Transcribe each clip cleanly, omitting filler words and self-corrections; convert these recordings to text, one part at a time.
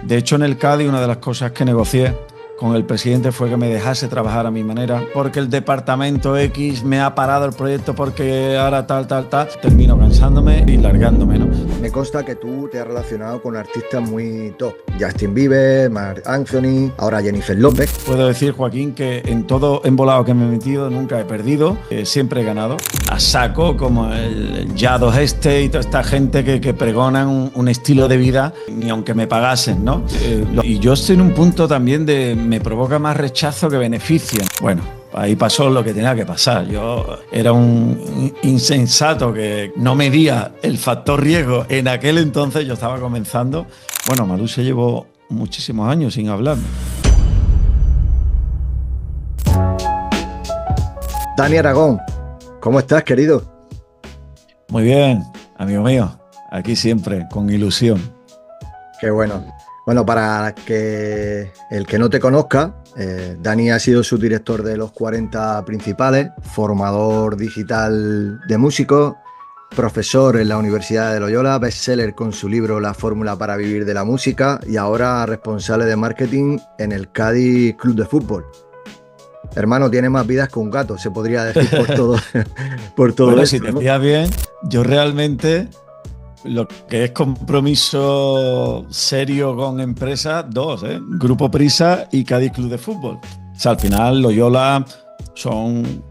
De hecho, en el Cádiz, una de las cosas que negocié con el presidente fue que me dejase trabajar a mi manera, porque el departamento X me ha parado el proyecto porque ahora tal. Termino cansándome y largándome, ¿no? Me consta que tú te has relacionado con artistas muy top. Justin Bieber, Marc Anthony, ahora Jennifer López. Puedo decir, Joaquín, que en todo embolado que me he metido nunca he perdido, siempre he ganado. A saco, como el Yados y toda esta gente que pregonan un estilo de vida, ni aunque me pagasen, ¿no? Y yo estoy en un punto también de me provoca más rechazo que beneficio. Bueno, ahí pasó lo que tenía que pasar. Yo era un insensato que no medía el factor riesgo. En aquel entonces yo estaba comenzando. Bueno, Malú se llevó muchísimos años sin hablarme. Dani Aragón, ¿cómo estás, querido? Muy bien, amigo mío. Aquí siempre, con ilusión. Qué bueno. Bueno, para que el que no te conozca, Dani ha sido subdirector de los 40 Principales, formador digital de músicos, profesor en la Universidad de Loyola, bestseller con su libro La fórmula para vivir de la música y ahora responsable de marketing en el Cádiz Club de Fútbol. Hermano, tiene más vidas que un gato, se podría decir por todo, por todo bueno, esto, si te ¿no? fijas bien, yo realmente lo que es compromiso serio con empresas, dos, Grupo Prisa y Cádiz Club de Fútbol. O sea, al final Loyola son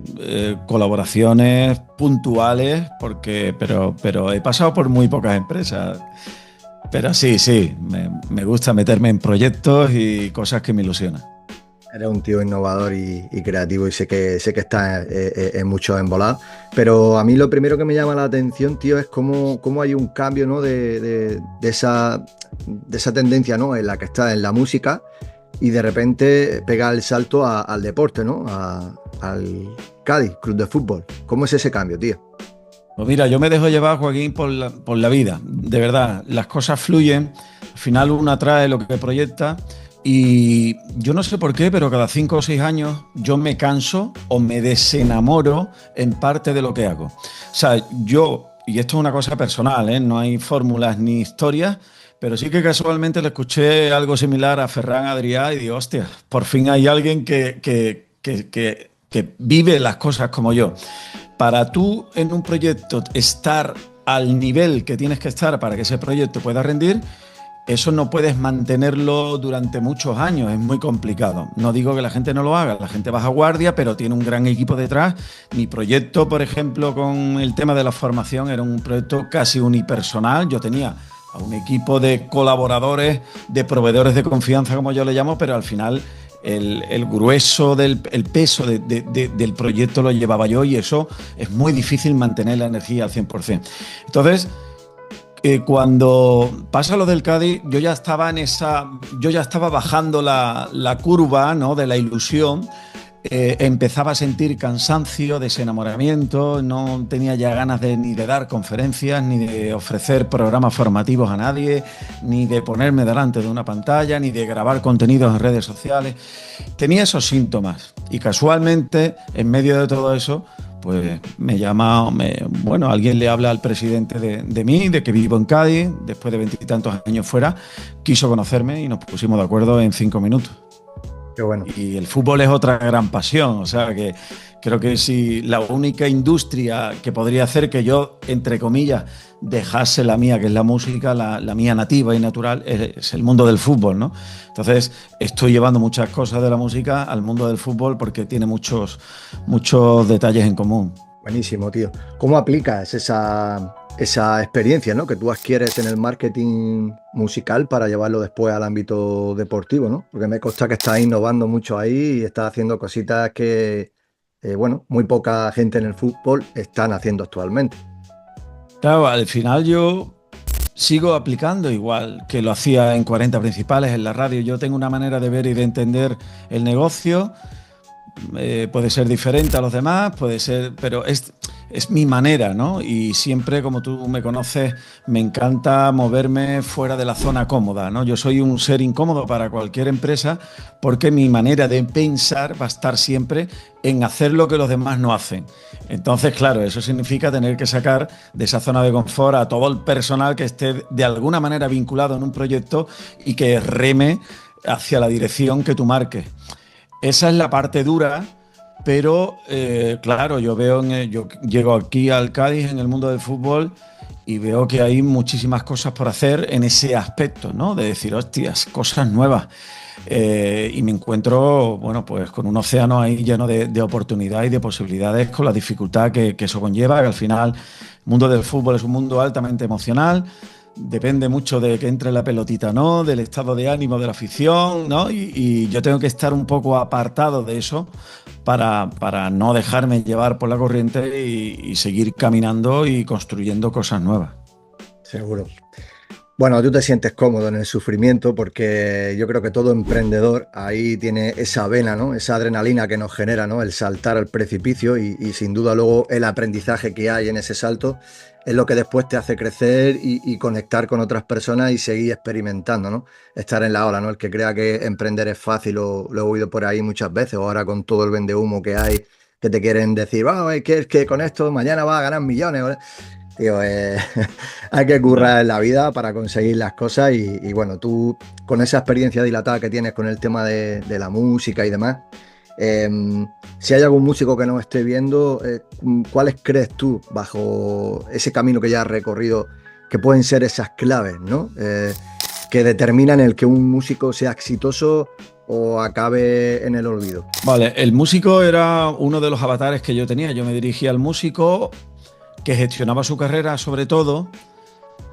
colaboraciones puntuales, pero he pasado por muy pocas empresas. Pero sí, me gusta meterme en proyectos y cosas que me ilusionan. Eres un tío innovador y creativo y sé que estás en muchos embolados. Pero a mí lo primero que me llama la atención, tío, es cómo hay un cambio, ¿no? de esa tendencia, ¿no? En la que está en la música y de repente pega el salto al deporte, ¿no? Al Cádiz Club de Fútbol. ¿Cómo es ese cambio, tío? Pues mira, yo me dejo llevar, Joaquín, por la vida. De verdad, las cosas fluyen. Al final uno atrae lo que proyecta. Y yo no sé por qué, pero cada 5 o 6 años yo me canso o me desenamoro en parte de lo que hago. O sea, yo, y esto es una cosa personal, no hay fórmulas ni historias, pero sí que casualmente le escuché algo similar a Ferran Adrià y digo, hostia, por fin hay alguien que vive las cosas como yo. Para tú en un proyecto estar al nivel que tienes que estar para que ese proyecto pueda rendir, eso no puedes mantenerlo durante muchos años, es muy complicado. No digo que la gente no lo haga, la gente baja guardia, pero tiene un gran equipo detrás. Mi proyecto, por ejemplo, con el tema de la formación, era un proyecto casi unipersonal. Yo tenía a un equipo de colaboradores, de proveedores de confianza, como yo le llamo, pero al final el grueso el peso del proyecto lo llevaba yo y eso es muy difícil mantener la energía al 100%. Entonces, cuando pasa lo del Cádiz, yo ya estaba bajando la curva, ¿no? De la ilusión. Empezaba a sentir cansancio, desenamoramiento, no tenía ya ganas ni de dar conferencias, ni de ofrecer programas formativos a nadie, ni de ponerme delante de una pantalla, ni de grabar contenidos en redes sociales. Tenía esos síntomas y casualmente, en medio de todo eso, pues me llama, alguien le habla al presidente de mí, de que vivo en Cádiz, después de 20 y tantos años fuera, quiso conocerme y nos pusimos de acuerdo en 5 minutos. Qué bueno. Y el fútbol es otra gran pasión, o sea que creo que si la única industria que podría hacer que yo, entre comillas, dejase la mía, que es la música, la mía nativa y natural, es el mundo del fútbol, ¿no? Entonces estoy llevando muchas cosas de la música al mundo del fútbol porque tiene muchos detalles en común. Buenísimo, tío. ¿Cómo aplicas esa experiencia, ¿no? que tú adquieres en el marketing musical para llevarlo después al ámbito deportivo, ¿no? Porque me consta que estás innovando mucho ahí y estás haciendo cositas que, muy poca gente en el fútbol están haciendo actualmente. Claro, al final yo sigo aplicando igual que lo hacía en 40 Principales, en la radio. Yo tengo una manera de ver y de entender el negocio. Puede ser diferente a los demás, puede ser, pero es mi manera, ¿no? Y siempre, como tú me conoces, me encanta moverme fuera de la zona cómoda, ¿no? Yo soy un ser incómodo para cualquier empresa porque mi manera de pensar va a estar siempre en hacer lo que los demás no hacen. Entonces, claro, eso significa tener que sacar de esa zona de confort a todo el personal que esté de alguna manera vinculado en un proyecto y que reme hacia la dirección que tú marques. Esa es la parte dura, pero claro, yo llego aquí al Cádiz en el mundo del fútbol y veo que hay muchísimas cosas por hacer en ese aspecto, ¿no? De decir, hostias, cosas nuevas. Y me encuentro, bueno, pues con un océano ahí lleno de oportunidades y de posibilidades, con la dificultad que eso conlleva, que al final el mundo del fútbol es un mundo altamente emocional. Depende mucho de que entre la pelotita, ¿no? Del estado de ánimo de la afición, ¿no? Y yo tengo que estar un poco apartado de eso para no dejarme llevar por la corriente y seguir caminando y construyendo cosas nuevas. Seguro. Bueno, tú te sientes cómodo en el sufrimiento porque yo creo que todo emprendedor ahí tiene esa vena, ¿no? Esa adrenalina que nos genera, ¿no? El saltar al precipicio y sin duda luego el aprendizaje que hay en ese salto es lo que después te hace crecer y conectar con otras personas y seguir experimentando, ¿no? Estar en la ola, ¿no? El que crea que emprender es fácil, lo he oído por ahí muchas veces, o ahora con todo el vendehumo que hay, que te quieren decir, oh, es que con esto mañana vas a ganar millones. Tío, hay que currar en la vida para conseguir las cosas y bueno, tú con esa experiencia dilatada que tienes con el tema de la música y demás, eh, si hay algún músico que no esté viendo, ¿cuáles crees tú, bajo ese camino que ya has recorrido, que pueden ser esas claves, ¿no? Que determinan el que un músico sea exitoso o acabe en el olvido? Vale, el músico era uno de los avatares que yo tenía. Yo me dirigía al músico que gestionaba su carrera sobre todo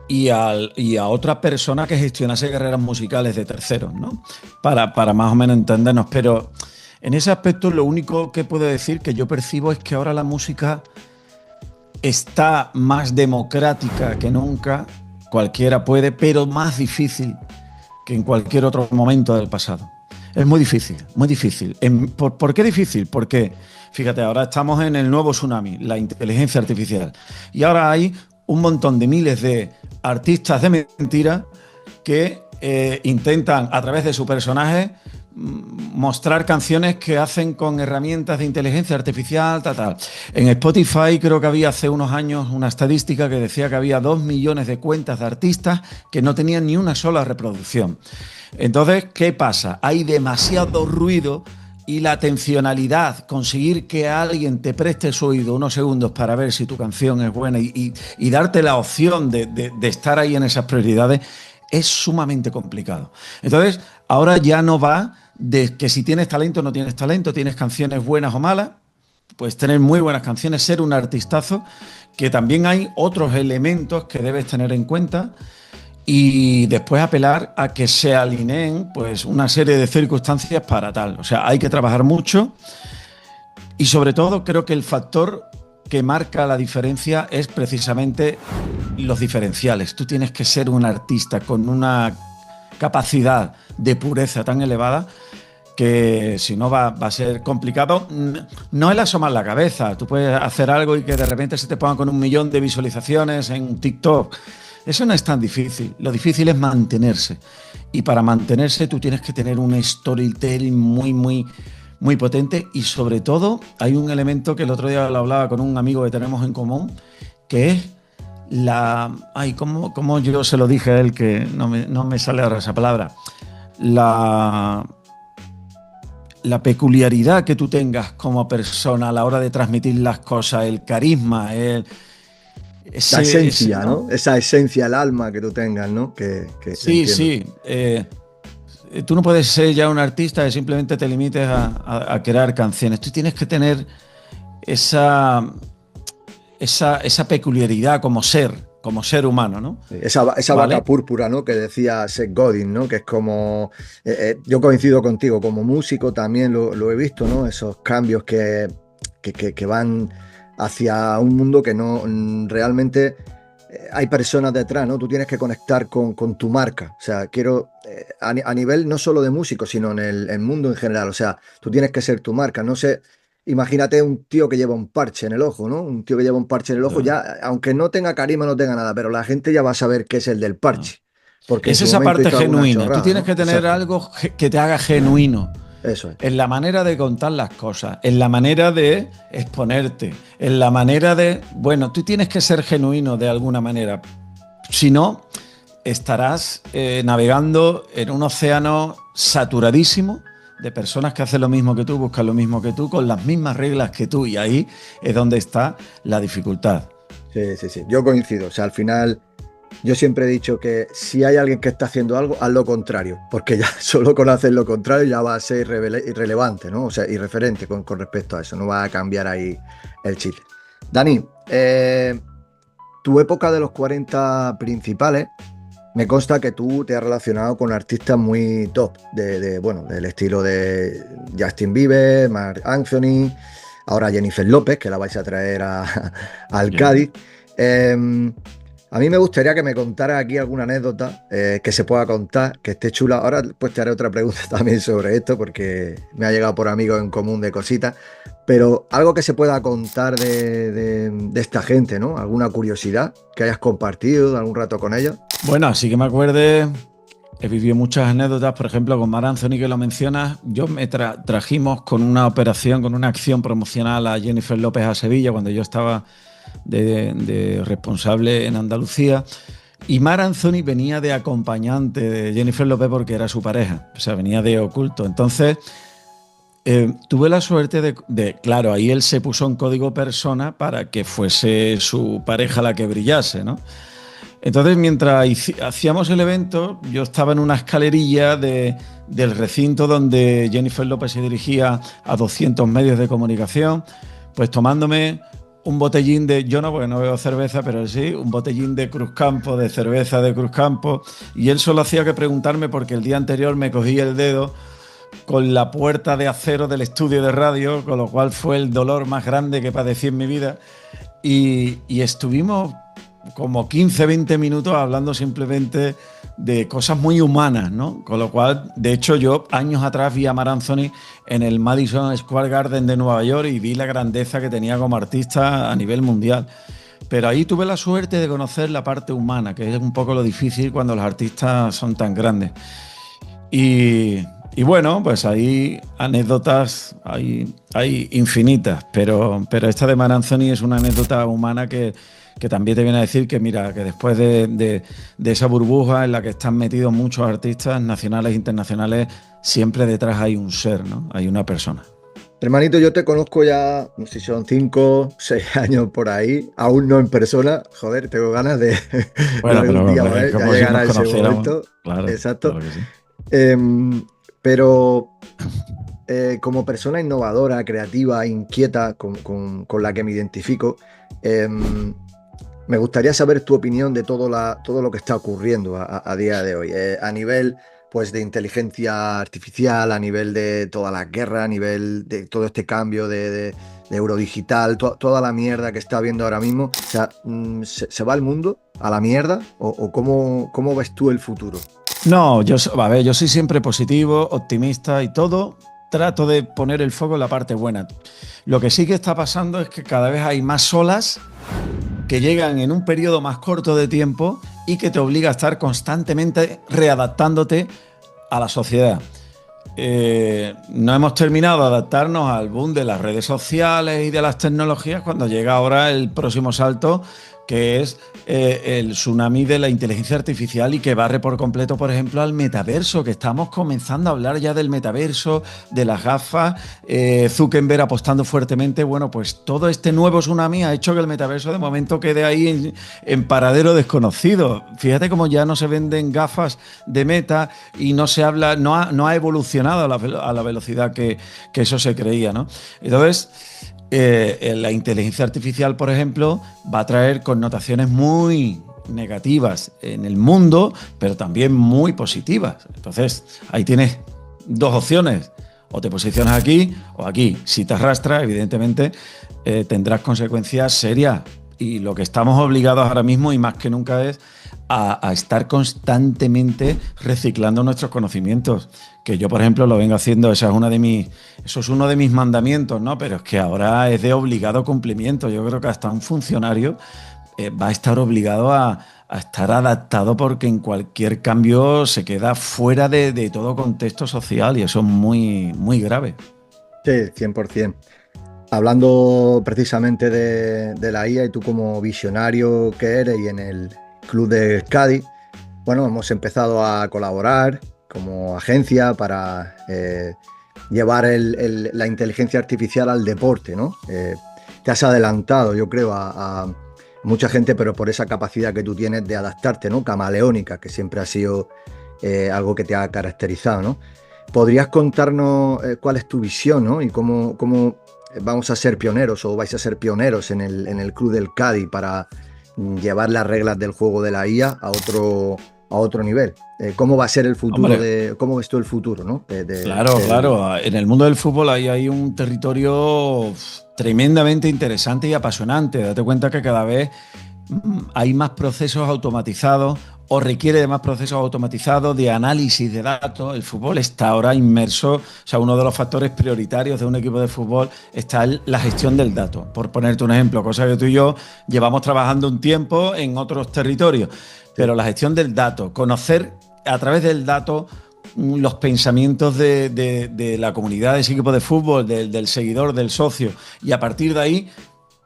y a otra persona que gestionase carreras musicales de terceros, ¿no? Para más o menos entendernos. Pero en ese aspecto lo único que puedo decir que yo percibo es que ahora la música está más democrática que nunca, cualquiera puede, pero más difícil que en cualquier otro momento del pasado. Es muy difícil, muy difícil. ¿Por qué difícil? Porque, fíjate, ahora estamos en el nuevo tsunami, la inteligencia artificial. Y ahora hay un montón de miles de artistas de mentira que intentan, a través de su personaje, mostrar canciones que hacen con herramientas de inteligencia artificial, tal. En Spotify creo que había hace unos años una estadística que decía que había 2 millones de cuentas de artistas que no tenían ni una sola reproducción. Entonces, ¿qué pasa? Hay demasiado ruido y la atencionalidad, conseguir que alguien te preste su oído unos segundos para ver si tu canción es buena y darte la opción de estar ahí en esas prioridades, es sumamente complicado. Entonces, ahora ya no va de que si tienes talento o no tienes talento, tienes canciones buenas o malas, pues tener muy buenas canciones, ser un artistazo, que también hay otros elementos que debes tener en cuenta y después apelar a que se alineen pues una serie de circunstancias para tal. O sea, hay que trabajar mucho y sobre todo creo que el factor que marca la diferencia es precisamente los diferenciales. Tú tienes que ser un artista con una capacidad de pureza tan elevada que si no va a ser complicado. No es asomar la cabeza. Tú puedes hacer algo y que de repente se te ponga con 1 millón de visualizaciones en TikTok. Eso no es tan difícil. Lo difícil es mantenerse. Y para mantenerse tú tienes que tener un storytelling muy potente. Y sobre todo hay un elemento que el otro día lo hablaba con un amigo que tenemos en común, que es ¿cómo yo se lo dije a él que no me sale ahora esa palabra? La peculiaridad que tú tengas como persona a la hora de transmitir las cosas, el carisma, La esencia, ¿no? Esa esencia, el alma que tú tengas, ¿no? Sí, entiendo. sí. Tú no puedes ser ya un artista que simplemente te limites a crear canciones. Tú tienes que tener esa peculiaridad como ser humano, ¿no? Esa ¿Vale? vaca púrpura, ¿no? Que decía Seth Godin, ¿no? Que es como, yo coincido contigo, como músico también lo he visto, ¿no? Esos cambios que van hacia un mundo que no realmente hay personas detrás, ¿no? Tú tienes que conectar con tu marca. O sea, quiero, a nivel no solo de músico, sino en el mundo en general. O sea, tú tienes que ser tu marca. No sé imagínate un tío que lleva un parche en el ojo, ¿no? Un tío que lleva un parche en el ojo, Claro. ya, aunque no tenga carisma, no tenga nada, pero la gente ya va a saber que es el del parche, porque en Es su esa momento parte hizo alguna genuina. Tú chorrada, tienes ¿no? que tener Exacto, algo que te haga genuino eso es. en la manera de contar las cosas, en la manera de exponerte, en la manera de... Bueno, tú tienes que ser genuino de alguna manera. Si no, estarás navegando en un océano saturadísimo de personas que hacen lo mismo que tú, buscan lo mismo que tú, con las mismas reglas que tú. Y ahí es donde está la dificultad. Sí, sí, sí. Yo coincido. O sea, al final, yo siempre he dicho que si hay alguien que está haciendo algo, haz lo contrario, porque ya solo con hacer lo contrario ya va a ser irrelevante, ¿no? O sea, irreferente con respecto a eso, no va a cambiar ahí el chile. Dani, tu época de los 40 principales, me consta que tú te has relacionado con artistas muy top, bueno, del estilo de Justin Bieber, Marc Anthony, ahora Jennifer López, que la vais a traer al Bien. Cádiz. Eh, a mí me gustaría que me contara aquí alguna anécdota que se pueda contar, que esté chula. Ahora pues te haré otra pregunta también sobre esto, porque me ha llegado por amigos en común de cositas, pero algo que se pueda contar de esta gente, ¿no? Alguna curiosidad que hayas compartido de algún rato con ellos. Bueno, así que me acuerde, he vivido muchas anécdotas, por ejemplo, con Mar Anthony, que lo mencionas. Yo me trajimos con una operación, con una acción promocional a Jennifer López a Sevilla cuando yo estaba de responsable en Andalucía. Y Mar Anthony venía de acompañante de Jennifer López porque era su pareja, o sea, venía de oculto. Entonces, tuve la suerte claro, ahí él se puso en código persona para que fuese su pareja la que brillase, ¿no? Entonces, mientras hacíamos el evento, yo estaba en una escalerilla del recinto donde Jennifer López se dirigía a 200 medios de comunicación, pues tomándome un botellín yo no, porque no bebo cerveza, pero sí, un botellín de Cruzcampo, de cerveza de Cruzcampo, y él solo hacía que preguntarme porque el día anterior me cogí el dedo con la puerta de acero del estudio de radio, con lo cual fue el dolor más grande que padecí en mi vida. Y estuvimos como 15, 20 minutos hablando simplemente de cosas muy humanas, ¿no? Con lo cual, de hecho, yo años atrás vi a Mar Anthony en el Madison Square Garden de Nueva York y vi la grandeza que tenía como artista a nivel mundial. Pero ahí tuve la suerte de conocer la parte humana, que es un poco lo difícil cuando los artistas son tan grandes. Y bueno, pues hay anécdotas, hay infinitas, pero esta de Mar Anthony es una anécdota humana que también te viene a decir que, mira, que después de esa burbuja en la que están metidos muchos artistas nacionales e internacionales, siempre detrás hay un ser, ¿no? Hay una persona. Hermanito, yo te conozco ya, no sé si son 5, 6 años por ahí, aún no en persona. Joder, tengo ganas de Bueno, algún pero día, es ¿vale? Ya como si nos llegará ese conociéramos. momento. Claro, Exacto. claro que sí. Em, pero como persona innovadora, creativa, inquieta, con la que me identifico, em, me gustaría saber tu opinión de todo lo que está ocurriendo a día de hoy, a nivel pues, de inteligencia artificial, a nivel de toda la guerra, a nivel de todo este cambio de eurodigital, toda la mierda que está habiendo ahora mismo. O sea, ¿se va el mundo a la mierda? ¿O cómo ves tú el futuro? No, a ver, yo soy siempre positivo, optimista y todo. Trato de poner el foco en la parte buena. Lo que sí que está pasando es que cada vez hay más olas que llegan en un periodo más corto de tiempo y que te obliga a estar constantemente readaptándote a la sociedad. No hemos terminado de adaptarnos al boom de las redes sociales y de las tecnologías cuando llega ahora el próximo salto, que es el tsunami de la inteligencia artificial y que barre por completo, por ejemplo, al metaverso, que estamos comenzando a hablar ya del metaverso, de las gafas, Zuckerberg apostando fuertemente. Bueno, pues todo este nuevo tsunami ha hecho que el metaverso de momento quede ahí en paradero desconocido. Fíjate cómo ya no se venden gafas de Meta y no se habla, no ha evolucionado a la velocidad que eso se creía, ¿no? Entonces, la inteligencia artificial, por ejemplo, va a traer connotaciones muy negativas en el mundo, pero también muy positivas. Entonces, ahí tienes dos opciones. O te posicionas aquí o aquí. Si te arrastras, evidentemente, tendrás consecuencias serias y lo que estamos obligados ahora mismo y más que nunca es a estar constantemente reciclando nuestros conocimientos. Que yo, por ejemplo, lo vengo haciendo, eso es uno de mis mandamientos, ¿no? Pero es que ahora es de obligado cumplimiento. Yo creo que hasta un funcionario va a estar obligado a estar adaptado porque en cualquier cambio se queda fuera de todo contexto social y eso es muy, muy grave. Sí, 100%. Hablando precisamente de la IA y tú como visionario que eres y en el club de Cádiz, bueno, hemos empezado a colaborar como agencia para llevar la inteligencia artificial al deporte, ¿no? Te has adelantado, yo creo, a mucha gente, pero por esa capacidad que tú tienes de adaptarte, ¿no? Camaleónica, que siempre ha sido algo que te ha caracterizado, ¿no? ¿Podrías contarnos cuál es tu visión, ¿no? Y cómo vamos a ser pioneros o vais a ser pioneros en el Club del Cádiz para llevar las reglas del juego de la IA a otro nivel? ¿Cómo va a ser el futuro? ¿Cómo ves tú el futuro, ¿no? Claro. En el mundo del fútbol hay un territorio tremendamente interesante y apasionante. Date cuenta que cada vez hay más procesos automatizados o requiere de más procesos automatizados de análisis de datos. El fútbol está ahora inmerso, o sea, uno de los factores prioritarios de un equipo de fútbol está la gestión del dato. Por ponerte un ejemplo, cosa que tú y yo llevamos trabajando un tiempo en otros territorios, pero la gestión del dato, conocer a través del dato los pensamientos de la comunidad de ese equipo de fútbol, del seguidor, del socio, y a partir de ahí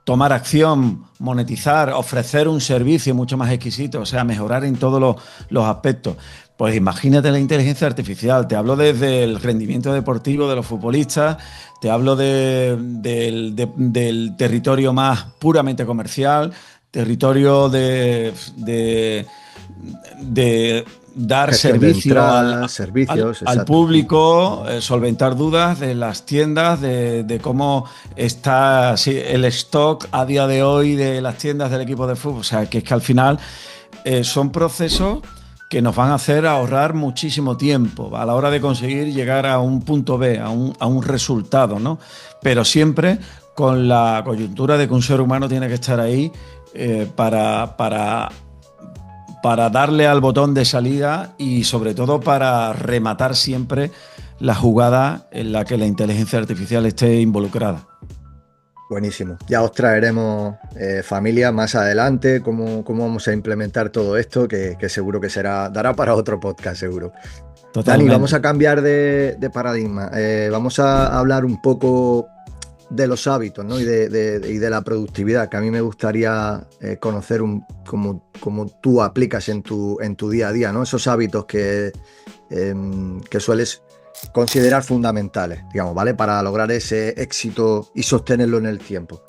tomar acción, monetizar, ofrecer un servicio mucho más exquisito, o sea, mejorar en todos los aspectos. Pues imagínate la inteligencia artificial, te hablo desde el rendimiento deportivo de los futbolistas, te hablo del territorio más puramente comercial, territorio de dar servicio al público, solventar dudas de las tiendas, de cómo está el stock a día de hoy de las tiendas del equipo de fútbol. O sea, que es que al final son procesos que nos van a hacer ahorrar muchísimo tiempo a la hora de conseguir llegar a un punto B, a un resultado, ¿no? Pero siempre con la coyuntura de que un ser humano tiene que estar ahí para darle al botón de salida y sobre todo para rematar siempre la jugada en la que la inteligencia artificial esté involucrada. Buenísimo. Ya os traeremos familia más adelante, cómo vamos a implementar todo esto, que seguro que dará para otro podcast, seguro. Totalmente. Dani, vamos a cambiar de paradigma. Vamos a hablar un poco de los hábitos, ¿no? y de la productividad, que a mí me gustaría conocer cómo tú aplicas en tu día a día, ¿no? Esos hábitos que sueles considerar fundamentales, digamos, ¿vale? Para lograr ese éxito y sostenerlo en el tiempo.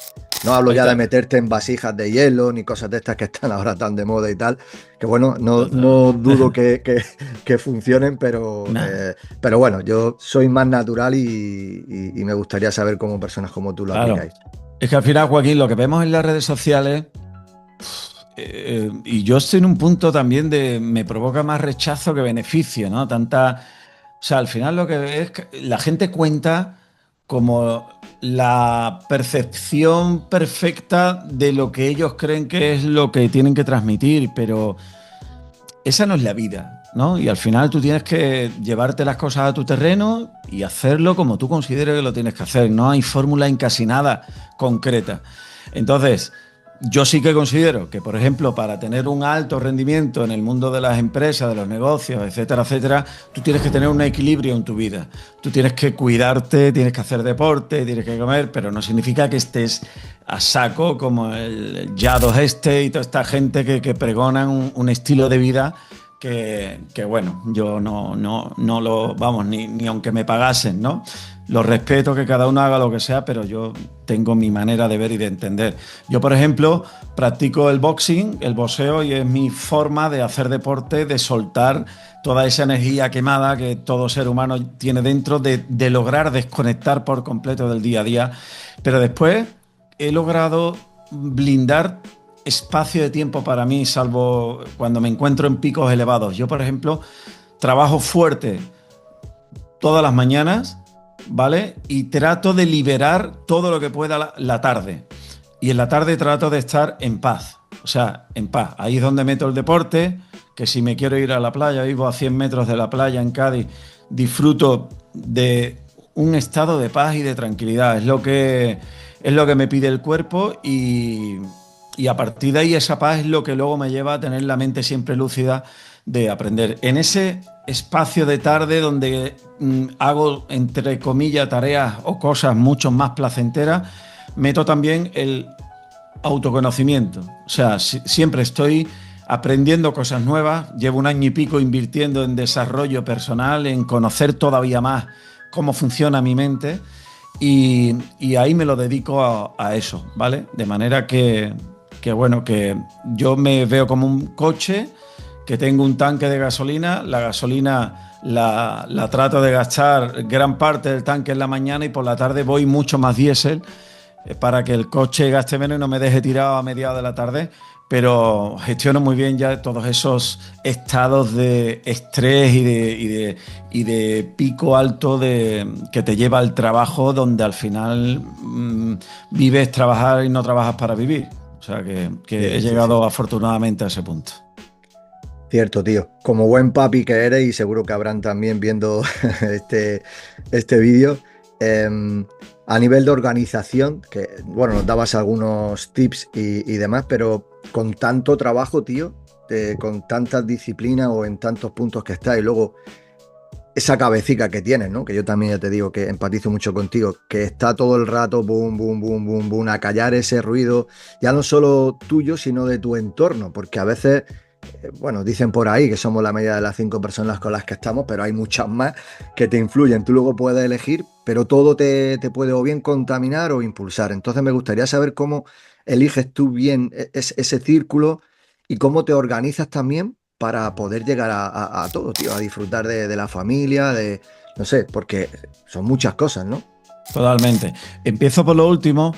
No hablo ya de meterte en vasijas de hielo ni cosas de estas que están ahora tan de moda y tal, que bueno, no dudo que funcionen, pero bueno, yo soy más natural y me gustaría saber cómo personas como tú lo aplicáis. Es que al final, Joaquín, lo que vemos en las redes sociales, y yo estoy en un punto también me provoca más rechazo que beneficio, ¿no? O sea, al final lo que es que la gente cuenta como la percepción perfecta de lo que ellos creen que es lo que tienen que transmitir, pero esa no es la vida, ¿no? Y al final tú tienes que llevarte las cosas a tu terreno y hacerlo como tú consideres que lo tienes que hacer. No hay fórmula encasinada concreta. Entonces, yo sí que considero que, por ejemplo, para tener un alto rendimiento en el mundo de las empresas, de los negocios, etcétera, etcétera, tú tienes que tener un equilibrio en tu vida. Tú tienes que cuidarte, tienes que hacer deporte, tienes que comer, pero no significa que estés a saco como el Yados y toda esta gente que pregonan un estilo de vida que bueno, yo no lo, vamos, ni aunque me pagasen, ¿no? Lo respeto, que cada uno haga lo que sea, pero yo tengo mi manera de ver y de entender. Yo, por ejemplo, practico el boxing, el boxeo, y es mi forma de hacer deporte, de soltar toda esa energía quemada que todo ser humano tiene dentro, de lograr desconectar por completo del día a día. Pero después he logrado blindar espacio de tiempo para mí, salvo cuando me encuentro en picos elevados. Yo, por ejemplo, trabajo fuerte todas las mañanas, ¿vale? Y trato de liberar todo lo que pueda la tarde. y en la tarde trato de estar en paz, o sea, en paz. Ahí es donde meto el deporte, que si me quiero ir a la playa, vivo a 100 metros de la playa en Cádiz, disfruto de un estado de paz y de tranquilidad. Es lo que me pide el cuerpo y a partir de ahí esa paz es lo que luego me lleva a tener la mente siempre lúcida de aprender. En ese espacio de tarde donde hago, entre comillas, tareas o cosas mucho más placenteras, meto también el autoconocimiento. O sea, siempre estoy aprendiendo cosas nuevas. Llevo un año y pico invirtiendo en desarrollo personal, en conocer todavía más cómo funciona mi mente y ahí me lo dedico a eso, ¿vale? De manera bueno, que yo me veo como un coche que tengo un tanque de gasolina, la gasolina la trato de gastar gran parte del tanque en la mañana y por la tarde voy mucho más diésel para que el coche gaste menos y no me deje tirado a mediados de la tarde, pero gestiono muy bien ya todos esos estados de estrés y de pico alto que te lleva al trabajo, donde al final vives trabajar y no trabajas para vivir. O sea que he llegado afortunadamente a ese punto. Cierto, tío. Como buen papi que eres, y seguro que habrán también viendo este vídeo, a nivel de organización, que bueno, nos dabas algunos tips y demás, pero con tanto trabajo, tío, con tantas disciplinas o en tantos puntos que estás, y luego esa cabecita que tienes, ¿no? Que yo también ya te digo que empatizo mucho contigo, que está todo el rato boom, boom, boom, boom, boom, a callar ese ruido, ya no solo tuyo, sino de tu entorno, porque a veces, bueno, dicen por ahí que somos la media de las 5 personas con las que estamos, pero hay muchas más que te influyen. Tú luego puedes elegir, pero todo te puede o bien contaminar o impulsar. Entonces me gustaría saber cómo eliges tú bien ese círculo y cómo te organizas también para poder llegar a todo, tío, a disfrutar de la familia, no sé, porque son muchas cosas, ¿no? Totalmente. Empiezo por lo último.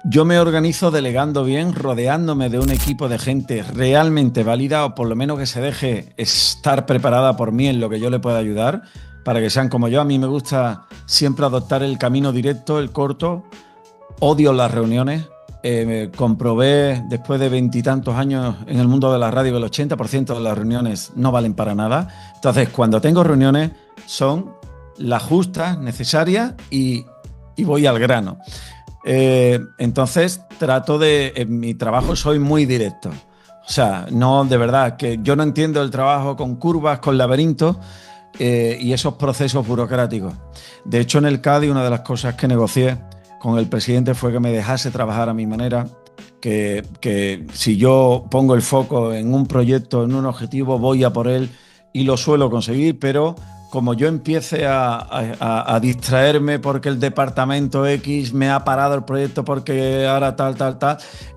Yo me organizo delegando bien, rodeándome de un equipo de gente realmente válida o por lo menos que se deje estar preparada por mí en lo que yo le pueda ayudar para que sean como yo. A mí me gusta siempre adoptar el camino directo, el corto. Odio las reuniones. Comprobé después de 20 y tantos años en el mundo de la radio que el 80% de las reuniones no valen para nada. Entonces, cuando tengo reuniones son las justas, necesarias y voy al grano. Entonces en mi trabajo soy muy directo. O sea, no, de verdad, que yo no entiendo el trabajo con curvas, con laberintos y esos procesos burocráticos. De hecho, en el Cádiz, una de las cosas que negocié con el presidente fue que me dejase trabajar a mi manera, que si yo pongo el foco en un proyecto, en un objetivo, voy a por él y lo suelo conseguir, pero como yo empiece a distraerme porque el departamento X me ha parado el proyecto porque ahora tal,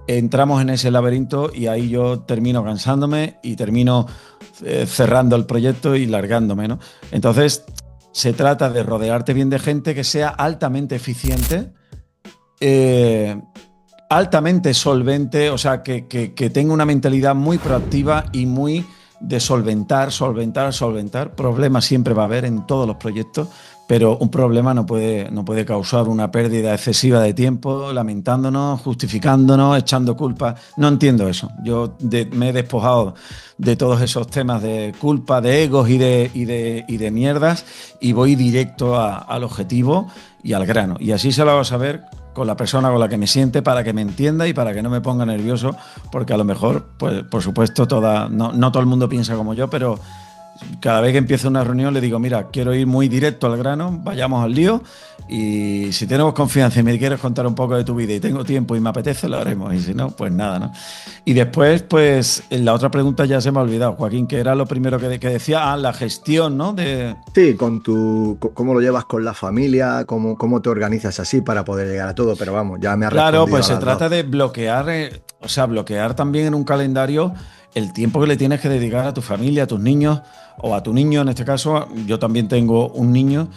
entramos en ese laberinto y ahí yo termino cansándome y termino cerrando el proyecto y largándome, ¿no? Entonces, se trata de rodearte bien de gente que sea altamente eficiente, altamente solvente, o sea, que tenga una mentalidad muy proactiva y muy de solventar. Problemas siempre va a haber en todos los proyectos, pero un problema no puede causar una pérdida excesiva de tiempo, lamentándonos, justificándonos, echando culpa. No entiendo eso. Yo me he despojado de todos esos temas de culpa, de egos y de mierdas y voy directo al objetivo y al grano. Y así se lo hago saber con la persona con la que me siente para que me entienda y para que no me ponga nervioso, porque a lo mejor, pues por supuesto, no todo el mundo piensa como yo, pero cada vez que empiezo una reunión le digo, mira, quiero ir muy directo al grano, vayamos al lío y si tenemos confianza y me quieres contar un poco de tu vida y tengo tiempo y me apetece, lo haremos y si no, pues nada, ¿no? Y después, pues en la otra pregunta ya se me ha olvidado, Joaquín, que era lo primero que decía, la gestión, ¿no? Sí, cómo lo llevas con la familia, cómo te organizas así para poder llegar a todo, pero vamos, ya me has respondido. Claro, pues se trata de bloquear, bloquear también en un calendario el tiempo que le tienes que dedicar a tu familia, a tus niños o a tu niño, en este caso. Yo también tengo un niño.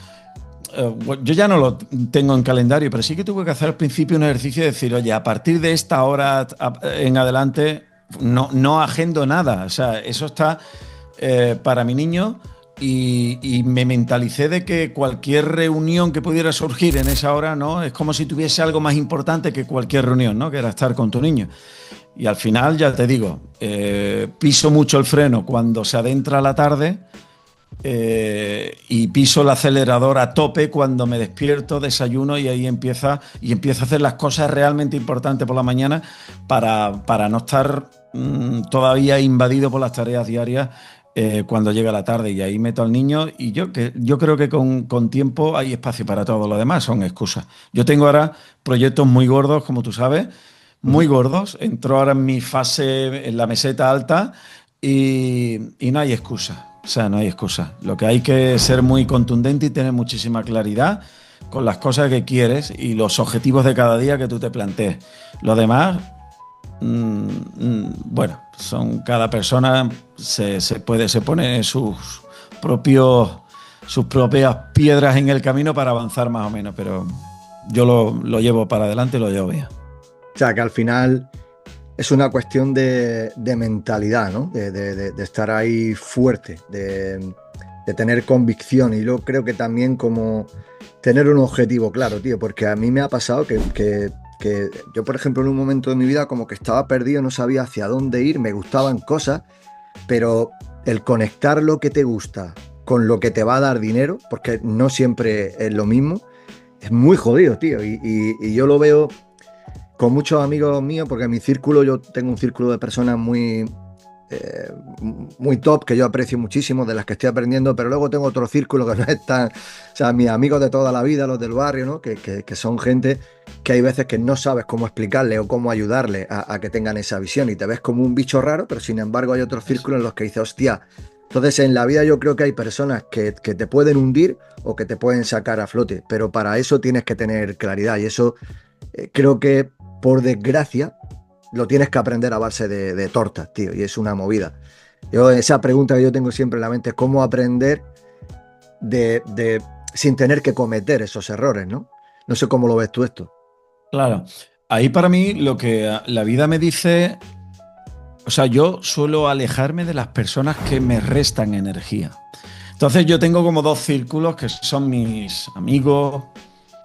Yo ya no lo tengo en calendario, pero sí que tuve que hacer al principio un ejercicio de decir, oye, a partir de esta hora en adelante no agendo nada. O sea, eso está para mi niño y me mentalicé de que cualquier reunión que pudiera surgir en esa hora, ¿no? Es como si tuviese algo más importante que cualquier reunión, ¿no? Que era estar con tu niño. Y al final, ya te digo, piso mucho el freno cuando se adentra la tarde, y piso el acelerador a tope cuando me despierto, desayuno y ahí empiezo a hacer las cosas realmente importantes por la mañana para no estar todavía invadido por las tareas diarias cuando llega la tarde, y ahí meto al niño. Y yo creo que con tiempo hay espacio para todo lo demás, son excusas. Yo tengo ahora proyectos muy gordos, como tú sabes, muy gordos. Entro ahora en mi fase, en la meseta alta, y no hay excusa. O sea, no hay excusa. Lo que hay que ser muy contundente y tener muchísima claridad con las cosas que quieres y los objetivos de cada día que tú te plantees. Lo demás, bueno, son cada persona se pone sus propias piedras en el camino para avanzar más o menos, pero yo lo llevo para adelante y lo llevo bien. O sea, que al final es una cuestión de mentalidad, ¿no? De estar ahí fuerte, de tener convicción. Y yo creo que también como tener un objetivo claro, tío, porque a mí me ha pasado que yo, por ejemplo, en un momento de mi vida como que estaba perdido, no sabía hacia dónde ir, me gustaban cosas, pero el conectar lo que te gusta con lo que te va a dar dinero, porque no siempre es lo mismo, es muy jodido, tío. Y yo lo veo con muchos amigos míos, porque en mi círculo, yo tengo un círculo de personas muy top, que yo aprecio muchísimo, de las que estoy aprendiendo, pero luego tengo otro círculo que no es tan... O sea, mis amigos de toda la vida, los del barrio, ¿no? Que son gente que hay veces que no sabes cómo explicarle o cómo ayudarle a que tengan esa visión, y te ves como un bicho raro, pero sin embargo hay otros círculos en los que dices, hostia. Entonces, en la vida yo creo que hay personas que te pueden hundir o que te pueden sacar a flote, pero para eso tienes que tener claridad, y eso creo que, por desgracia, lo tienes que aprender a base de tortas, tío, y es una movida. Esa pregunta que yo tengo siempre en la mente es cómo aprender sin tener que cometer esos errores, ¿no? No sé cómo lo ves tú esto. Claro. Ahí para mí lo que la vida me dice, o sea, yo suelo alejarme de las personas que me restan energía. Entonces yo tengo como dos círculos que son mis amigos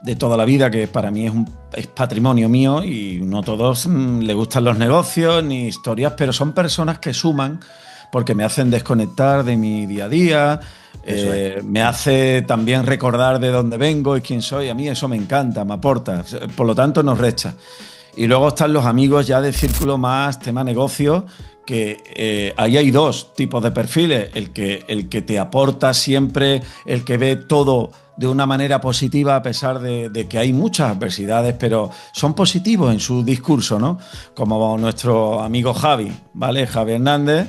de toda la vida, que para mí es patrimonio mío, y no todos les gustan los negocios ni historias, pero son personas que suman porque me hacen desconectar de mi día a día, me hace también recordar de dónde vengo y quién soy. A mí eso me encanta, me aporta, por lo tanto nos resta. Y luego están los amigos ya de círculo más tema negocio, que ahí hay dos tipos de perfiles: el que te aporta siempre, el que ve todo de una manera positiva a pesar de que hay muchas adversidades, pero son positivos en su discurso, ¿no? Como nuestro amigo Javi, ¿vale? Xavi Hernández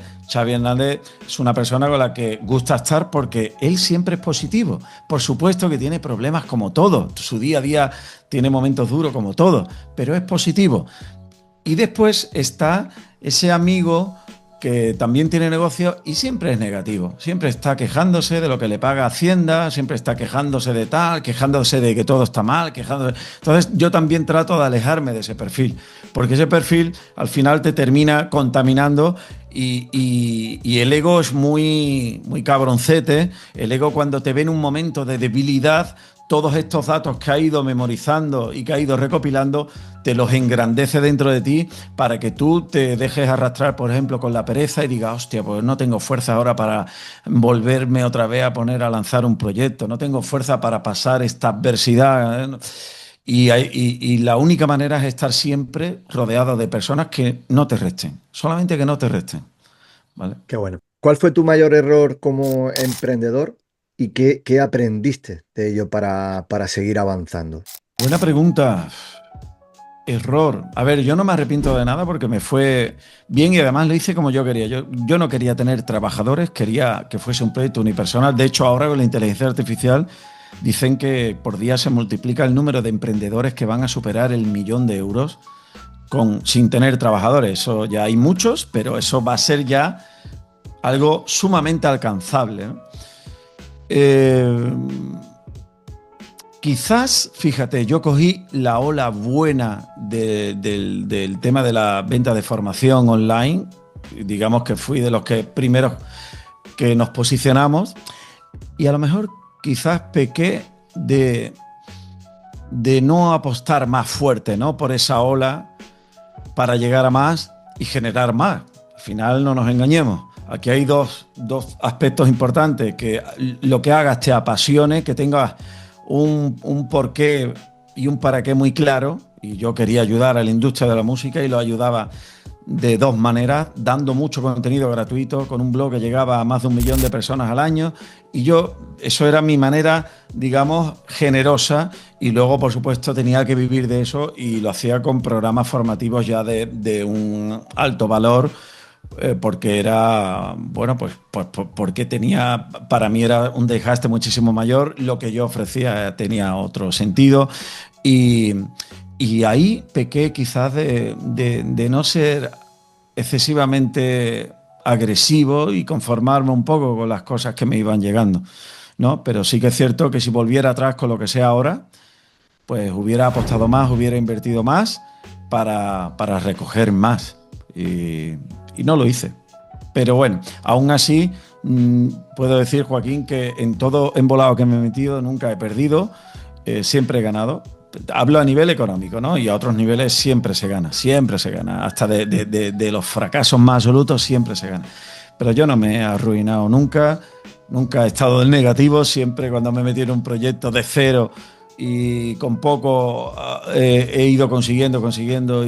es una persona con la que gusta estar porque él siempre es positivo. Por supuesto que tiene problemas como todo, su día a día tiene momentos duros como todo, pero es positivo. Y después está ese amigo que también tiene negocio y siempre es negativo, siempre está quejándose de lo que le paga Hacienda, siempre está quejándose de tal, quejándose de que todo está mal, quejándose. Entonces yo también trato de alejarme de ese perfil, porque ese perfil al final te termina contaminando, y el ego es muy cabroncete. El ego, cuando te ve en un momento de debilidad, todos estos datos que ha ido memorizando y que ha ido recopilando, te los engrandece dentro de ti para que tú te dejes arrastrar, por ejemplo, con la pereza y digas, hostia, pues no tengo fuerza ahora para volverme otra vez a poner a lanzar un proyecto, no tengo fuerza para pasar esta adversidad. Y la única manera es estar siempre rodeado de personas que no te resten, solamente que no te resten, ¿vale? Qué bueno. ¿Cuál fue tu mayor error como emprendedor y qué aprendiste de ello para seguir avanzando? Buena pregunta. Error. A ver, yo no me arrepiento de nada porque me fue bien y además lo hice como yo quería. Yo no quería tener trabajadores, quería que fuese un proyecto unipersonal. De hecho, ahora con la inteligencia artificial dicen que por día se multiplica el número de emprendedores que van a superar el 1.000.000 de euros sin tener trabajadores. Eso ya hay muchos, pero eso va a ser ya algo sumamente alcanzable, ¿no? Quizás, fíjate, yo cogí la ola buena del tema de la venta de formación online. Digamos que fui de los primeros que nos posicionamos. Y a lo mejor quizás pequé de no apostar más fuerte, ¿no? Por esa ola para llegar a más y generar más. Al final no nos engañemos. Aquí hay dos aspectos importantes: que lo que hagas te apasione, que tengas un porqué y un para qué muy claro. Y yo quería ayudar a la industria de la música y lo ayudaba de dos maneras: dando mucho contenido gratuito con un blog que llegaba a más de 1 millón de personas al año, y eso era mi manera, digamos, generosa. Y luego, por supuesto, tenía que vivir de eso, y lo hacía con programas formativos ya de un alto valor, porque era, bueno, pues porque tenía, para mí era un desgaste muchísimo mayor. Lo que yo ofrecía tenía otro sentido, y, y ahí pequé quizás de no ser excesivamente agresivo y conformarme un poco con las cosas que me iban llegando, ¿no? Pero sí que es cierto que si volviera atrás con lo que sé ahora, pues hubiera apostado más, hubiera invertido más para recoger más. Y no lo hice. Pero bueno, aún así, puedo decir, Joaquín, que en todo embolado que me he metido nunca he perdido, siempre he ganado. Hablo a nivel económico, ¿no? Y a otros niveles siempre se gana. Hasta de los fracasos más absolutos siempre se gana. Pero yo no me he arruinado nunca, nunca he estado del negativo. Siempre, cuando me he metido en un proyecto de cero y con poco, he ido consiguiendo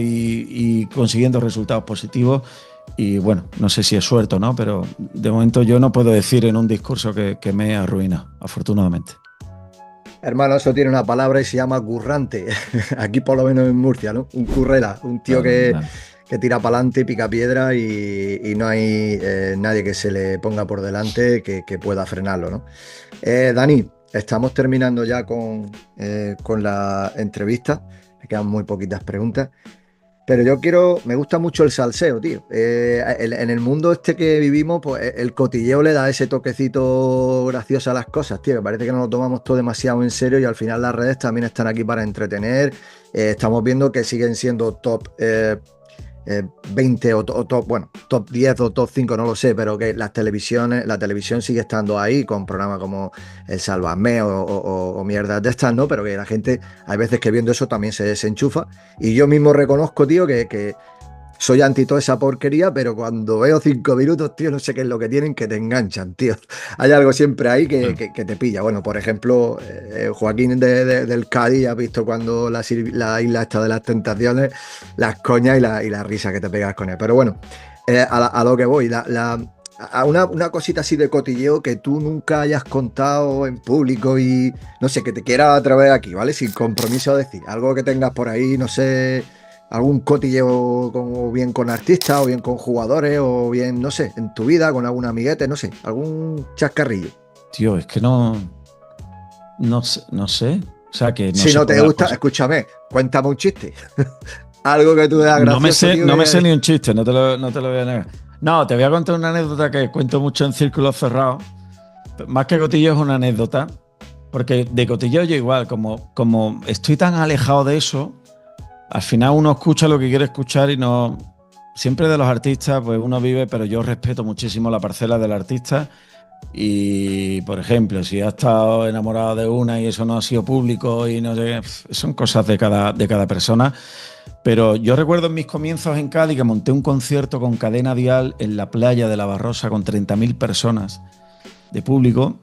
y consiguiendo resultados positivos. Y bueno, no sé si es suerte o no, pero de momento yo no puedo decir en un discurso que me he arruinado, afortunadamente. Hermano, eso tiene una palabra y se llama currante. Aquí por lo menos en Murcia, ¿no? Un currela, un tío que tira para adelante, pica piedra y no hay nadie que se le ponga por delante que pueda frenarlo, ¿no? Dani, estamos terminando ya con la entrevista. Me quedan muy poquitas preguntas. Pero me gusta mucho el salseo, tío. En el mundo este que vivimos, pues el cotilleo le da ese toquecito gracioso a las cosas, tío. Que parece que nos lo tomamos todo demasiado en serio, y al final las redes también están aquí para entretener. Estamos viendo que siguen siendo top 20 o top, bueno, top 10 o top 5, no lo sé, pero que la televisión sigue estando ahí con programas como El Sálvame o mierdas de estas, ¿no? Pero que la gente, hay veces que viendo eso también se desenchufa. Y yo mismo reconozco, tío, que soy anti toda esa porquería, pero cuando veo 5 minutos, tío, no sé qué es lo que tienen, que te enganchan, tío. Hay algo siempre ahí que te pilla. Bueno, por ejemplo, Joaquín del Cádiz, has visto cuando la isla esta de las tentaciones, las coñas y la risa que te pegas con él. Pero bueno, a lo que voy, a una cosita así de cotilleo que tú nunca hayas contado en público y no sé, que te quiera atrever aquí, ¿vale? Sin compromiso a decir. Algo que tengas por ahí, no sé, algún cotilleo o bien con artistas, o bien con jugadores, o bien, no sé, en tu vida, con algún amiguete, no sé, algún chascarrillo. Tío, es que no sé. O sea, que no Si se no te puede gusta, escúchame, cuéntame un chiste. Algo que tú veas gracioso, tío. No me sé ni un chiste, no te lo voy a negar. No, te voy a contar una anécdota que cuento mucho en círculos cerrados. Más que cotilleo, es una anécdota. Porque de cotilleo yo igual, como estoy tan alejado de eso, al final uno escucha lo que quiere escuchar y no... Siempre de los artistas, pues uno vive, pero yo respeto muchísimo la parcela del artista. Y, por ejemplo, si ha estado enamorado de una y eso no ha sido público y no sé, son cosas de cada persona. Pero yo recuerdo en mis comienzos en Cádiz que monté un concierto con Cadena Dial en la playa de La Barrosa con 30.000 personas de público,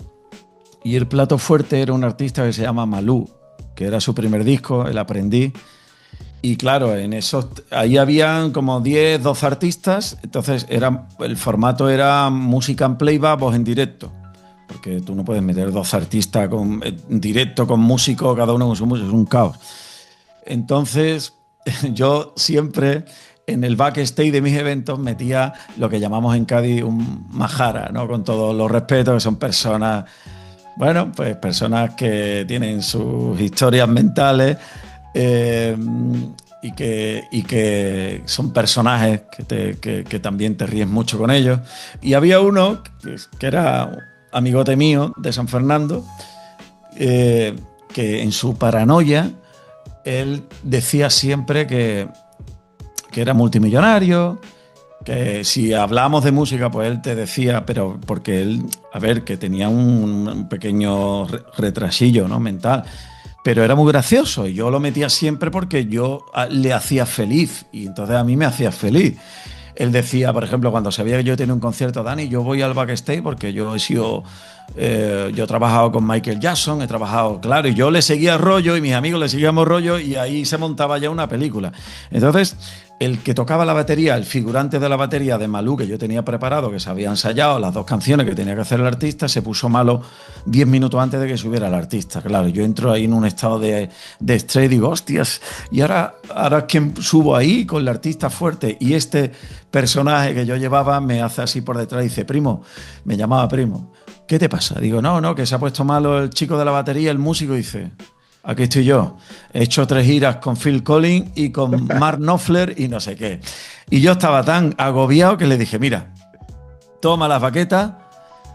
y el plato fuerte era un artista que se llama Malú, que era su primer disco, El Aprendí. Y claro, ahí habían como 10, 12 artistas. Entonces el formato era música en playback, voz en directo, porque tú no puedes meter 12 artistas en directo con músicos, cada uno con su música, es un caos. Entonces yo siempre en el backstage de mis eventos metía lo que llamamos en Cádiz un majara, ¿no? Con todos los respetos, que son personas, bueno, pues personas que tienen sus historias mentales, eh, y que son personajes que también te ríes mucho con ellos. Y había uno que era amigote mío de San Fernando, que en su paranoia él decía siempre que era multimillonario, que si hablábamos de música, pues él te decía, pero porque él, a ver, que tenía un pequeño retrasillo, ¿no? Mental, pero era muy gracioso y yo lo metía siempre porque yo le hacía feliz y entonces a mí me hacía feliz. Él decía, por ejemplo, cuando sabía que yo tenía un concierto, Dani, yo voy al backstage porque yo he sido, yo he trabajado con Michael Jackson, he trabajado, claro, y yo le seguía rollo y mis amigos le seguíamos rollo y ahí se montaba ya una película. Entonces, el que tocaba la batería, el figurante de la batería de Malú, que yo tenía preparado, que se había ensayado las 2 canciones que tenía que hacer el artista, se puso malo 10 minutos antes de que subiera el artista. Claro, yo entro ahí en un estado de estrés y digo, hostias, y ahora que subo ahí con el artista fuerte y este personaje que yo llevaba me hace así por detrás y dice, primo, me llamaba primo, ¿qué te pasa? Digo, no, que se ha puesto malo el chico de la batería, el músico, dice, aquí estoy yo. He hecho 3 giras con Phil Collins y con Mark Knopfler y no sé qué. Y yo estaba tan agobiado que le dije, mira, toma las baquetas,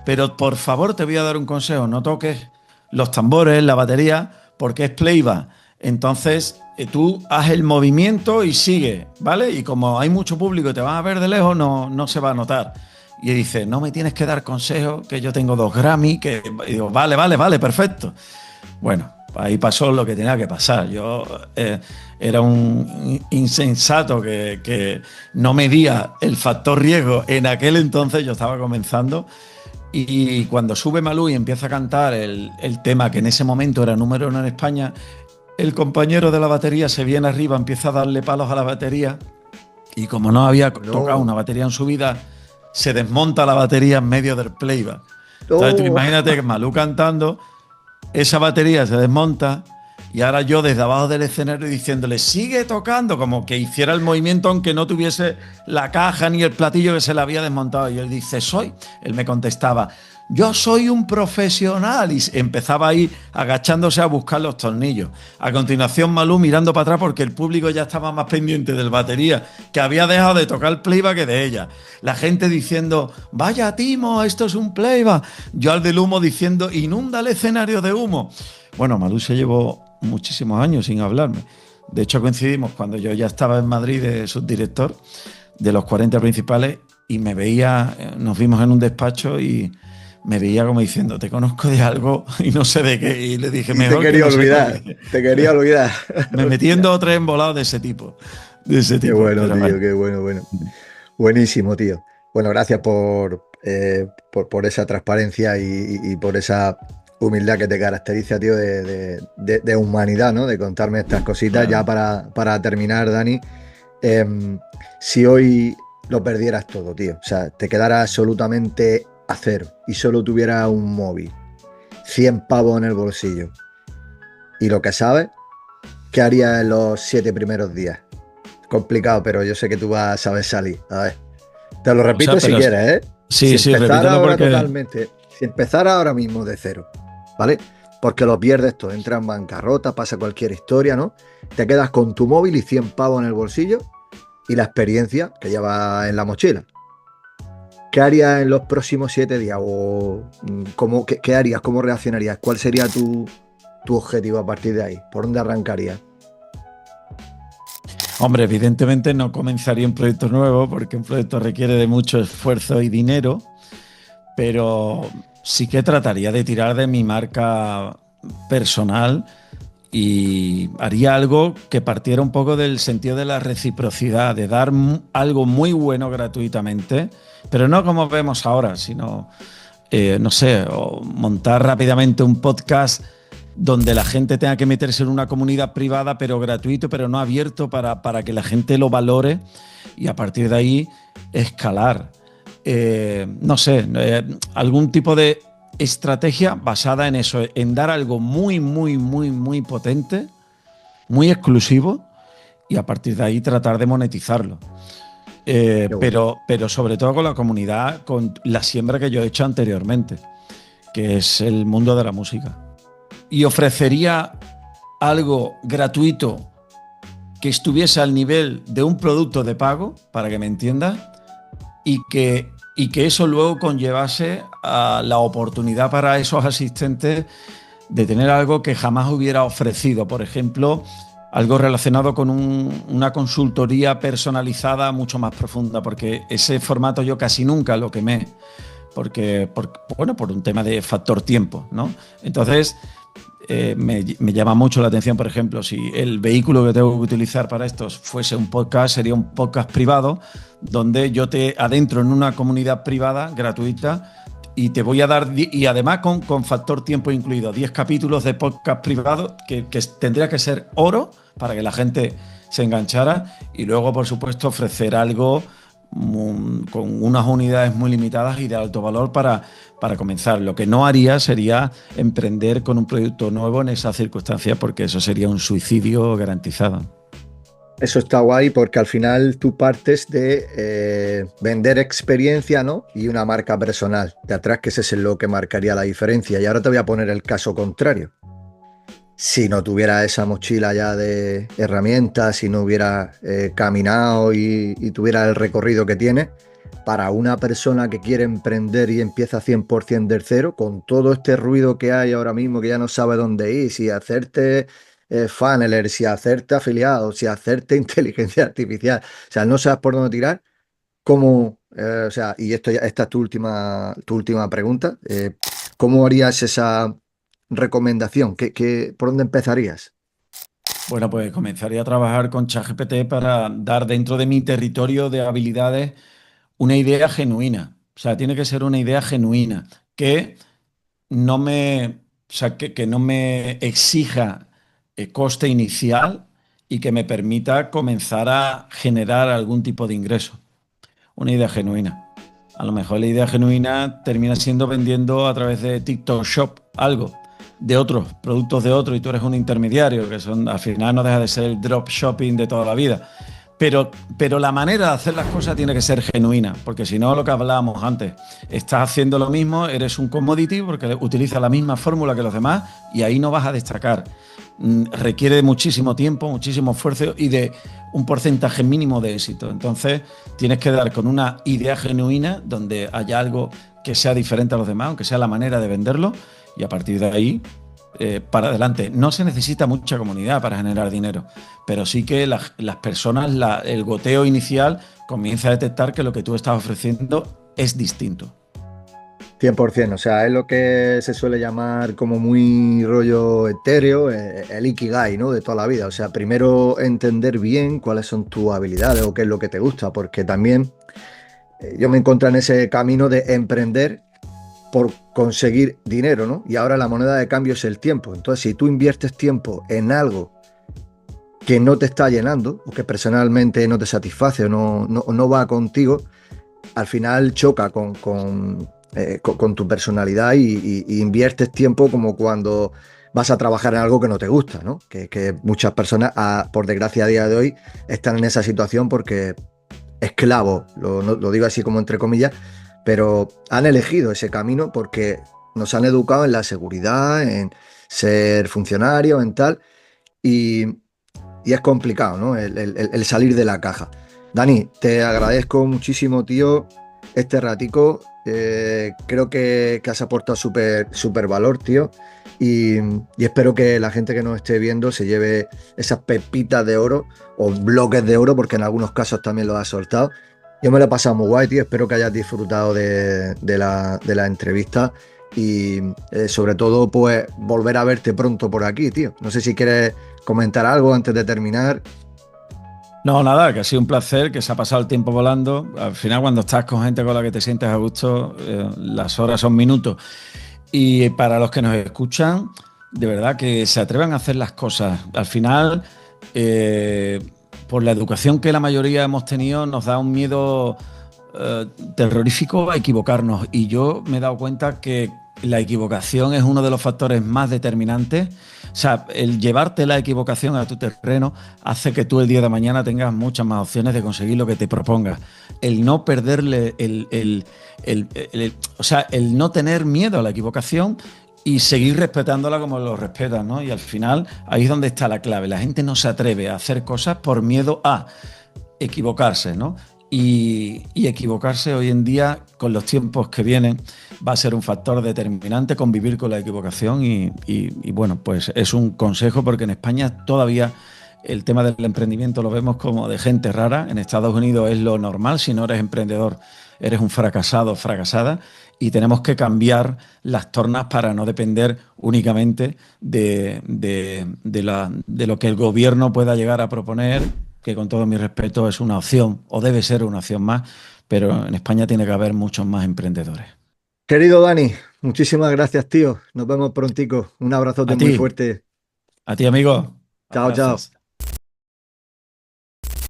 pero por favor te voy a dar un consejo, no toques los tambores, la batería, porque es playback. Entonces tú haz el movimiento y sigue, ¿vale? Y como hay mucho público y te van a ver de lejos, no se va a notar. Y dice, no me tienes que dar consejos, que yo tengo 2 Grammy, que... Y digo, vale, perfecto. Bueno, ahí pasó lo que tenía que pasar. Yo era un insensato que no medía el factor riesgo. En aquel entonces yo estaba comenzando y cuando sube Malú y empieza a cantar el tema que en ese momento era número 1 en España, el compañero de la batería se viene arriba, empieza a darle palos a la batería y como no había tocado una batería en su vida, se desmonta la batería en medio del playback. Entonces tú imagínate que Malú cantando, esa batería se desmonta y ahora yo desde abajo del escenario diciéndole sigue tocando, como que hiciera el movimiento aunque no tuviese la caja ni el platillo que se le había desmontado. Y él dice, él me contestaba, yo soy un profesional, y empezaba ahí agachándose a buscar los tornillos. A continuación Malú mirando para atrás porque el público ya estaba más pendiente del batería, que había dejado de tocar el playback que de ella. La gente diciendo, vaya Timo, esto es un playback. Yo al del humo diciendo, inunda el escenario de humo. Bueno, Malú se llevó muchísimos años sin hablarme. De hecho coincidimos cuando yo ya estaba en Madrid de subdirector de los 40 principales y me veía, nos vimos en un despacho y me veía como diciendo, te conozco de algo y no sé de qué. Y le dije, mejor te quería que no olvidar, te quería olvidar. Me metí en 2 o 3 embolados de ese tipo. Qué bueno, tío, bueno. Qué bueno. Buenísimo, tío. Bueno, gracias por esa transparencia y por esa humildad que te caracteriza, tío, de humanidad, ¿no? De contarme estas cositas. Claro. Ya para terminar, Dani, si hoy lo perdieras todo, tío, o sea, te quedara absolutamente a cero y solo tuviera un móvil, 100 pavos en el bolsillo y lo que sabes, ¿qué harías en los 7 primeros días? Complicado, pero yo sé que tú vas a saber salir. A ver, te lo repito, o sea, si quieres, ¿eh? Sí, repítelo porque... totalmente, si empezara ahora mismo de cero, ¿vale? Porque lo pierdes todo, entra en bancarrota, pasa cualquier historia, ¿no? Te quedas con tu móvil y 100 pavos en el bolsillo y la experiencia que llevas en la mochila. ¿Qué harías en los próximos 7 días? ¿O qué harías? ¿Cómo reaccionarías? ¿Cuál sería tu objetivo a partir de ahí? ¿Por dónde arrancarías? Hombre, evidentemente no comenzaría un proyecto nuevo porque un proyecto requiere de mucho esfuerzo y dinero, pero sí que trataría de tirar de mi marca personal y haría algo que partiera un poco del sentido de la reciprocidad, de dar algo muy bueno gratuitamente, pero no como vemos ahora, sino, no sé, o montar rápidamente un podcast donde la gente tenga que meterse en una comunidad privada, pero gratuito, pero no abierto, para que la gente lo valore y a partir de ahí escalar. No sé, algún tipo de estrategia basada en eso, en dar algo muy, muy, muy, muy potente, muy exclusivo y a partir de ahí tratar de monetizarlo. Pero sobre todo con la comunidad, con la siembra que yo he hecho anteriormente, que es el mundo de la música. Y ofrecería algo gratuito que estuviese al nivel de un producto de pago, para que me entiendas, y que eso luego conllevase a la oportunidad para esos asistentes de tener algo que jamás hubiera ofrecido. Por ejemplo, algo relacionado con una consultoría personalizada mucho más profunda, porque ese formato yo casi nunca lo quemé, bueno, por un tema de factor tiempo, ¿no? Entonces, me llama mucho la atención, por ejemplo, si el vehículo que tengo que utilizar para esto fuese un podcast, sería un podcast privado, donde yo te adentro en una comunidad privada gratuita y te voy a dar, y además con factor tiempo incluido, 10 capítulos de podcast privado que tendría que ser oro para que la gente se enganchara, y luego, por supuesto, ofrecer algo con unas unidades muy limitadas y de alto valor para comenzar. Lo que no haría sería emprender con un proyecto nuevo en esas circunstancias, porque eso sería un suicidio garantizado. Eso está guay porque al final tú partes de vender experiencia, ¿no? Y una marca personal de atrás, que ese es lo que marcaría la diferencia. Y ahora te voy a poner el caso contrario. Si no tuviera esa mochila ya de herramientas, si no hubiera caminado y tuviera el recorrido que tiene, para una persona que quiere emprender y empieza 100% del cero, con todo este ruido que hay ahora mismo, que ya no sabe dónde ir, si hacerte funnelers, si hacerte afiliados, si hacerte inteligencia artificial, o sea, no sabes por dónde tirar, ¿cómo, o sea, y esta es tu última pregunta, ¿cómo harías esa recomendación? ¿Por dónde empezarías? Bueno, pues comenzaría a trabajar con ChatGPT para dar dentro de mi territorio de habilidades una idea genuina. O sea, tiene que ser una idea genuina que no me, o sea, que no me exija coste inicial y que me permita comenzar a generar algún tipo de ingreso. Una idea genuina. A lo mejor la idea genuina termina siendo vendiendo a través de TikTok Shop algo de otros, productos de otros, y tú eres un intermediario, que son, al final no deja de ser el drop shopping de toda la vida. Pero la manera de hacer las cosas tiene que ser genuina, porque si no, lo que hablábamos antes, estás haciendo lo mismo, eres un commodity porque utilizas la misma fórmula que los demás y ahí no vas a destacar. Requiere muchísimo tiempo, muchísimo esfuerzo y de un porcentaje mínimo de éxito. Entonces, tienes que dar con una idea genuina donde haya algo que sea diferente a los demás, aunque sea la manera de venderlo, y a partir de ahí para adelante. No se necesita mucha comunidad para generar dinero, pero sí que las personas, el goteo inicial comienza a detectar que lo que tú estás ofreciendo es distinto. 100%, o sea, es lo que se suele llamar como muy rollo etéreo, el Ikigai, ¿no? De toda la vida. O sea, primero entender bien cuáles son tus habilidades o qué es lo que te gusta, porque también yo me encontré en ese camino de emprender por conseguir dinero, ¿no? Y ahora la moneda de cambio es el tiempo. Entonces, si tú inviertes tiempo en algo que no te está llenando o que personalmente no te satisface o no va contigo, al final choca con tu personalidad y inviertes tiempo como cuando vas a trabajar en algo que no te gusta, ¿no? Que muchas personas, por desgracia a día de hoy, están en esa situación porque esclavos, lo digo así como entre comillas, pero han elegido ese camino porque nos han educado en la seguridad, en ser funcionarios, en tal, y, y es complicado, ¿no? El salir de la caja. Dani, te agradezco muchísimo, tío, este ratico. Creo que has aportado súper valor, tío, y espero que la gente que nos esté viendo se lleve esas pepitas de oro o bloques de oro, porque en algunos casos también lo has soltado. Yo me lo he pasado muy guay, tío. Espero que hayas disfrutado de la entrevista y sobre todo, pues, volver a verte pronto por aquí, tío. No sé si quieres comentar algo antes de terminar. No, nada, que ha sido un placer, que se ha pasado el tiempo volando. Al final, cuando estás con gente con la que te sientes a gusto, las horas son minutos. Y para los que nos escuchan, de verdad que se atrevan a hacer las cosas. Al final, por la educación que la mayoría hemos tenido, nos da un miedo terrorífico a equivocarnos. Y yo me he dado cuenta que la equivocación es uno de los factores más determinantes. O sea, el llevarte la equivocación a tu terreno hace que tú el día de mañana tengas muchas más opciones de conseguir lo que te propongas. El no perderle o sea, el no tener miedo a la equivocación y seguir respetándola como lo respetan, ¿no? Y al final ahí es donde está la clave. La gente no se atreve a hacer cosas por miedo a equivocarse, ¿no? Y equivocarse hoy en día, con los tiempos que vienen, va a ser un factor determinante, convivir con la equivocación y bueno, pues es un consejo, porque en España todavía el tema del emprendimiento lo vemos como de gente rara. En Estados Unidos es lo normal. Si no eres emprendedor, eres un fracasado o fracasada. Y tenemos que cambiar las tornas para no depender únicamente de lo que el gobierno pueda llegar a proponer, que con todo mi respeto es una opción o debe ser una opción más, pero en España tiene que haber muchos más emprendedores. Querido Dani, muchísimas gracias, tío. Nos vemos prontico. Un A abrazote muy ti, fuerte. a ti amigo, Chao, chao. abrazos.